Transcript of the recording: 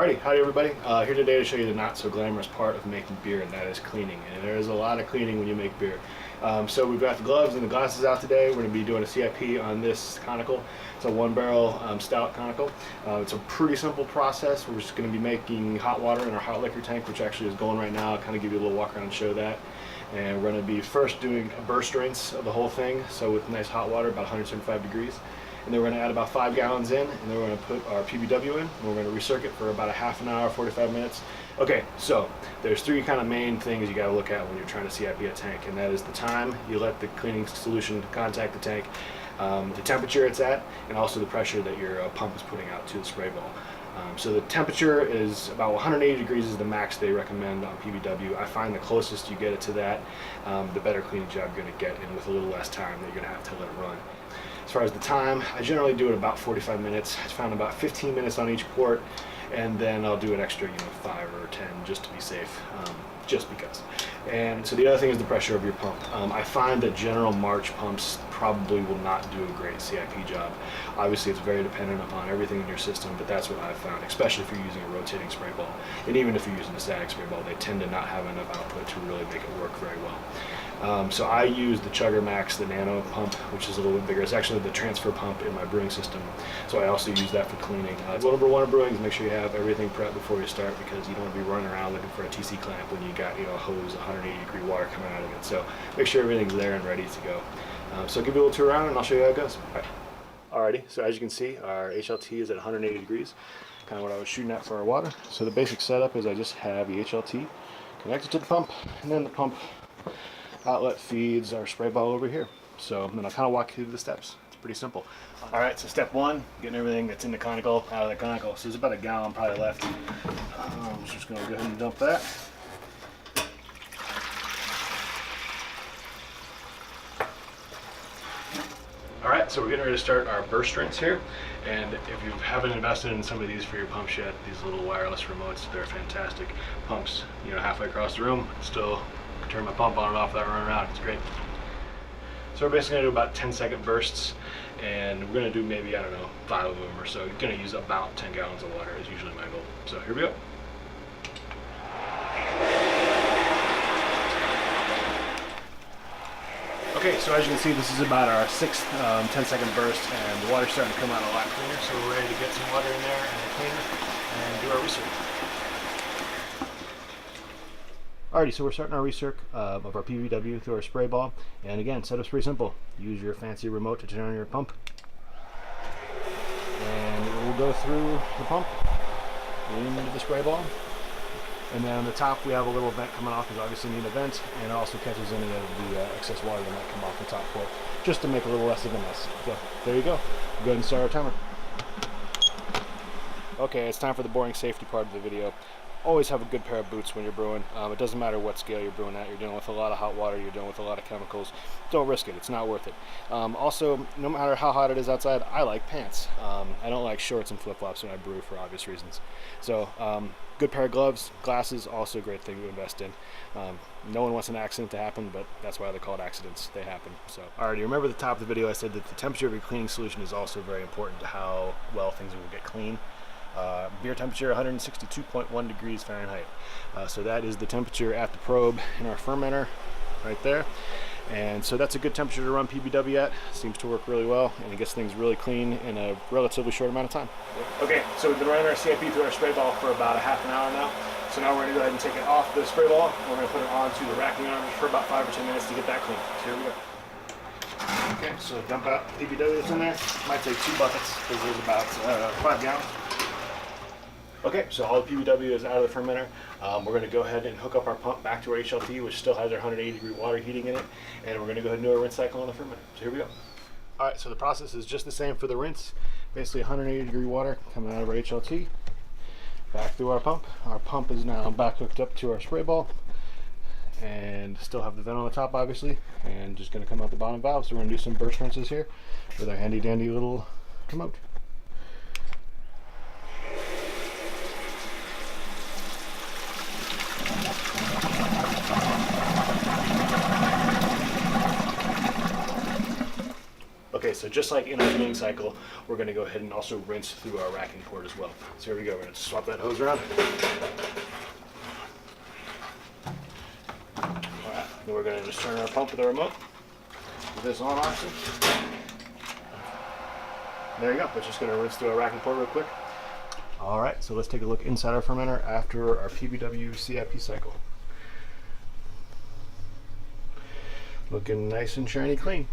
Alrighty, howdy everybody. Here today to show you the not so glamorous part of making beer, and that is cleaning. And there is a lot of cleaning when you make beer. So we've got the gloves and the glasses out today. We're going to be doing a CIP on this conical. It's a 1-barrel stout conical. It's a pretty simple process. We're just going to be making hot water in our hot liquor tank, which actually is going right now. I'll kind of give you a little walk around and show that. And we're going to be first doing a burst rinse of the whole thing, so with nice hot water, about 175 degrees. And then we're going to add about 5 gallons in, and then we're going to put our PBW in, and we're going to recirculate for about a half an hour, 45 minutes. Okay, so there's three kind of main things you got to look at when you're trying to CIP a tank, and that is the time you let the cleaning solution contact the tank, the temperature it's at, and also the pressure that your pump is putting out to the spray ball. So the temperature is about 180 degrees is the max they recommend on PBW. I find the closest you get it to that, the better cleaning job you're going to get, and with a little less time that you're going to have to let it run. As far as the time, I generally do it about 45 minutes. I found about 15 minutes on each quart, and then I'll do an extra, 5 or 10 just to be safe, just because. And so the other thing is the pressure of your pump. I find that general March pumps probably will not do a great CIP job. Obviously, it's very dependent upon everything in your system, but that's what I've found, especially if you're using a rotating spray ball. And even if you're using a static spray ball, they tend to not have enough output to really make it work very well. So I use the Chugger Max, the nano pump, which is a little bit bigger. It's actually the transfer pump in my brewing system. So I also use that for cleaning. Number one of brewing is make sure you have everything prepped before you start, because you don't want to be running around looking for a TC clamp when you got a hose, 180 degree water coming out of it. So make sure everything's there and ready to go. So I'll give you a little tour around and I'll show you how it goes. Alrighty, so as you can see, our HLT is at 180 degrees, kind of what I was shooting at for our water. So the basic setup is I just have the HLT connected to the pump, and then the pump outlet feeds our spray ball over here. So then I'll kind of walk you through the steps. It's pretty simple. All right, so step one, getting everything that's in the conical out of the conical. So there's about a gallon probably left. I'm just gonna go ahead and dump that. All right, so we're getting ready to start our burst rinse here. And if you haven't invested in some of these for your pumps yet, these little wireless remotes, they're fantastic pumps. Halfway across the room, still turn my pump on and off without running around. It's great. So we're basically going to do about 10-second bursts, and we're going to do maybe, 5 of them or so. You're going to use about 10 gallons of water is usually my goal. So here we go. Okay, so as you can see, this is about our 6th 10-second burst, and the water's starting to come out a lot cleaner, so we're ready to get some water in there and a cleaner and do our recirc. Alrighty, so we're starting our recirc of our PBW through our spray ball, and again, setup's pretty simple. Use your fancy remote to turn on your pump, and it will go through the pump into the spray ball. And then on the top we have a little vent coming off, because obviously you need a vent, and it also catches any of the excess water that might come off the top port, just to make a little less of a mess. So there you go. Go ahead and start our timer. Okay, it's time for the boring safety part of the video. Always have a good pair of boots when you're brewing. It doesn't matter what scale you're brewing at. You're dealing with a lot of hot water, you're dealing with a lot of chemicals. Don't risk it, it's not worth it. Also, no matter how hot it is outside, I like pants. I don't like shorts and flip-flops when I brew, for obvious reasons. So good pair of gloves, glasses, also a great thing to invest in. No one wants an accident to happen, but that's why they're called accidents. They happen. So alrighty, remember at the top of the video I said that the temperature of your cleaning solution is also very important to how well things will get clean. Beer temperature 162.1 degrees Fahrenheit. So that is the temperature at the probe in our fermenter right there. And so that's a good temperature to run PBW at. Seems to work really well, and it gets things really clean in a relatively short amount of time. Okay, so we've been running our CIP through our spray ball for about a half an hour now. So now we're going to go ahead and take it off the spray ball. We're going to put it onto the racking arms for about 5 or 10 minutes to get that clean. So here we go. Okay, so dump out the PBW that's in there. Might take 2 buckets because there's about 5 gallons. Okay, so all the PBW is out of the fermenter. We're going to go ahead and hook up our pump back to our HLT, which still has our 180 degree water heating in it, and we're going to go ahead and do a rinse cycle on the fermenter. So here we go. Alright, so the process is just the same for the rinse. Basically 180 degree water coming out of our HLT, back through our pump. Our pump is now back hooked up to our spray ball, and still have the vent on the top obviously, and just going to come out the bottom valve. So we're going to do some burst rinses here with our handy dandy little remote. Okay, So just like in our cleaning cycle, we're going to go ahead and also rinse through our racking port as well. So here we go. We're going to swap that hose around. All right. Then we're going to just turn our pump with the remote. Put this on, obviously. There you go. We're just going to rinse through our racking port real quick. All right. So let's take a look inside our fermenter after our PBW CIP cycle. Looking nice and shiny clean.